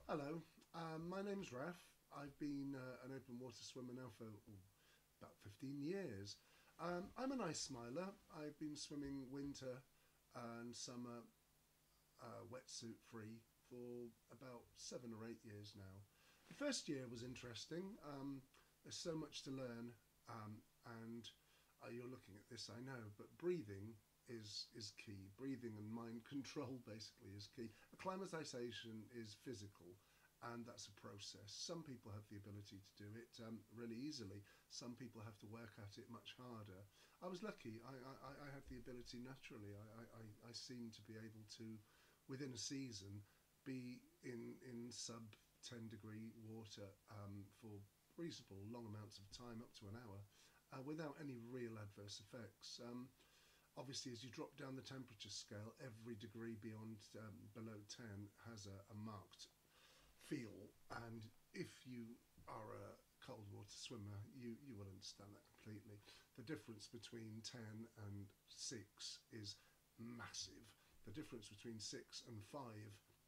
Hello, my name's Raf. I've been an open water swimmer now for about 15 years. I'm an ice smiler. I've been swimming winter and summer wetsuit free for about 7 or 8 years now. The first year was interesting. There's so much to learn, and you're looking at this, I know, but breathing is key. Breathing and mind control basically is key. Acclimatization is physical, and that's a process. Some people have the ability to do it really easily. Some people have to work at it much harder. I was lucky. I had the ability naturally. I seemed to be able to, within a season, be in sub 10-degree water for reasonable long amounts of time, up to an hour, without any real adverse effects. Obviously, as you drop down the temperature scale, every degree beyond below 10 has a marked feel, and if you are a cold water swimmer, you will understand that completely. The difference between 10 and 6 is massive. The difference between 6 and 5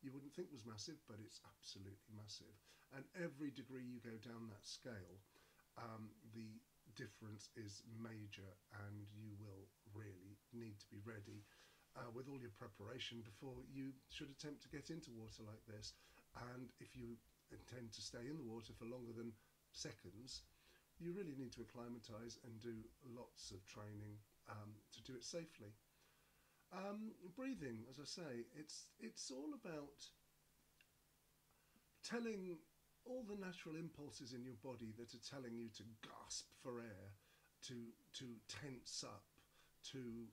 you wouldn't think was massive, but it's absolutely massive. And every degree you go down that scale, the difference is major, and you will really need to be ready with all your preparation before you should attempt to get into water like this. And if you intend to stay in the water for longer than seconds, you really need to acclimatise and do lots of training to do it safely. Breathing, as I say, it's all about telling all the natural impulses in your body that are telling you to gasp for air, to tense up, to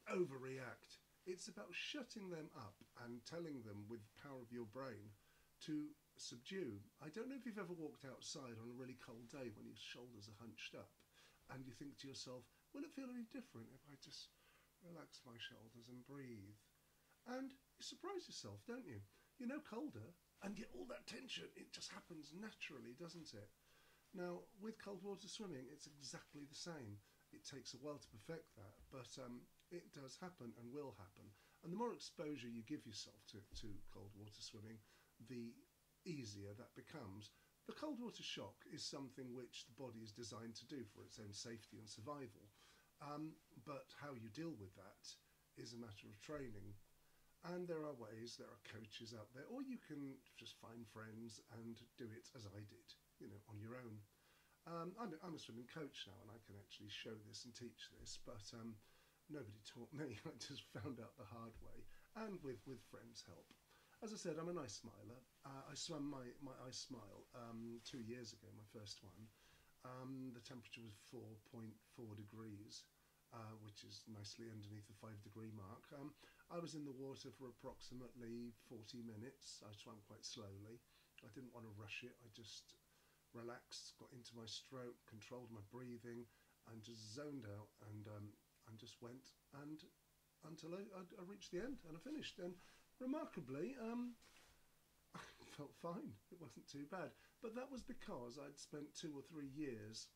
overreact. It's about shutting them up and telling them with the power of your brain to subdue. I don't know if you've ever walked outside on a really cold day when your shoulders are hunched up and you think to yourself, will it feel any different if I just relax my shoulders and breathe? And you surprise yourself, don't you? You're no colder, and yet all that tension, it just happens naturally, doesn't it? Now, with cold water swimming, it's exactly the same. It takes a while to perfect that, but it does happen and will happen. And the more exposure you give yourself to cold water swimming, the easier that becomes. The cold water shock is something which the body is designed to do for its own safety and survival. But how you deal with that is a matter of training. And there are ways, there are coaches out there, or you can just find friends and do it as I did, on your own. I'm a swimming coach now, and I can actually show this and teach this, but nobody taught me. I just found out the hard way, and with friends' help. As I said, I'm an ice smiler. I swam my ice smile 2 years ago, my first one. The temperature was 4.4 degrees. Which is nicely underneath the 5-degree mark. I was in the water for approximately 40 minutes. I swam quite slowly. I didn't want to rush it. I just relaxed, got into my stroke, controlled my breathing, and just zoned out, and just went and until I reached the end and I finished. And remarkably, I felt fine. It wasn't too bad. But that was because I'd spent 2 or 3 years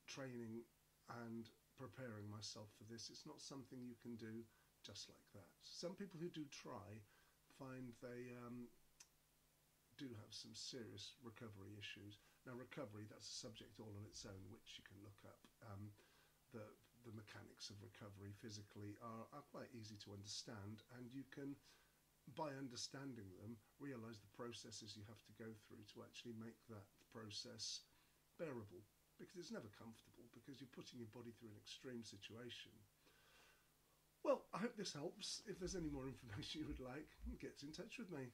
training and preparing myself for this. It's not something you can do just like that. Some people who do try find they do have some serious recovery issues. Now, recovery, that's a subject all on its own, which you can look up. The mechanics of recovery physically are quite easy to understand, and you can, by understanding them, realise the processes you have to go through to actually make that process bearable. Because it's never comfortable, because you're putting your body through an extreme situation. Well, I hope this helps. If there's any more information you would like, get in touch with me.